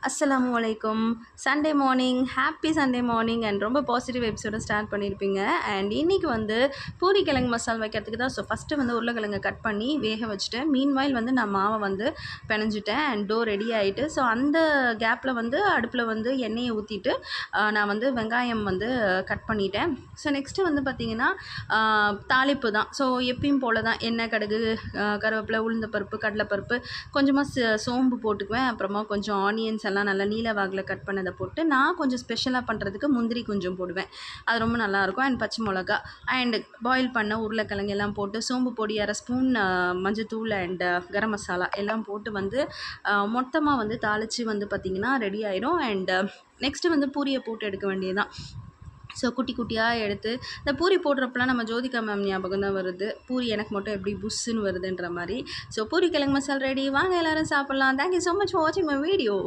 அஸ்ஸலாமு அலைக்கும். Sunday morning, happy Sunday morning and ரொம்ப பாசிட்டிவ் எபிசோட ஸ்டார்ட் பண்ணியிருப்பீங்க. அண்ட் இன்றைக்கி வந்து பூரி கிழங்கு மசால் வைக்கிறதுக்கு தான். ஸோ ஃபஸ்ட்டு வந்து உருளைக்கிழங்கை கட் பண்ணி வேக வச்சுட்டேன். மீன்வாயில் வந்து நான் மாவை வந்து பிணைஞ்சிட்டேன் அண்ட் டோ ரெடி ஆகிட்டு, ஸோ அந்த கேப்பில் வந்து அடுப்பில் வந்து எண்ணெயை ஊற்றிட்டு நான் வந்து வெங்காயம் வந்து கட் பண்ணிட்டேன். ஸோ நெக்ஸ்ட்டு வந்து பார்த்திங்கன்னா தாளிப்பு தான். ஸோ எப்பயும் போல் தான் எண்ணெய், கடுகு, கருவேப்பிலை, உளுந்தப்பருப்பு, கடலைப்பருப்பு, கொஞ்சமாக சோம்பு போட்டுக்குவேன். அப்புறமா கொஞ்சம் ஆனியன்ஸ் எல்லாம் நல்லா நீல வாக்கில் கட் பண்ணதை போட்டு, நான் கொஞ்சம் ஸ்பெஷலாக பண்ணுறதுக்கு முந்திரி கொஞ்சம் போடுவேன். அது ரொம்ப நல்லாயிருக்கும். அண்ட் பச்சை மிளகா அண்ட் பாயில் பண்ண உருளைக்கிழங்கு எல்லாம் போட்டு, சோம்பு பொடி 1/2 ஸ்பூன், மஞ்சத்தூள் அண்ட் கரம் மசாலா எல்லாம் போட்டு வந்து மொத்தமாக வந்து தாளித்து வந்து பார்த்திங்கன்னா ரெடி ஆயிடும். அண்ட் நெக்ஸ்ட்டு வந்து பூரியை போட்டு எடுக்க வேண்டியதுதான். ஸோ குட்டி குட்டியாக எடுத்து இந்த பூரி போடுறப்பெல்லாம் நம்ம ஜோதிகா மேம் ஞாபகம் தான் வருது. பூரி எனக்கு மட்டும் எப்படி புஷ்ஷுன்னு வருதுன்ற மாதிரி. ஸோ பூரி கிழங்கு மசால் ரெடி. வாங்க எல்லோரும் சாப்பிட்லாம். தேங்க்யூ ஸோ மச் ஃபார் வாட்சிங் மை வீடியோ.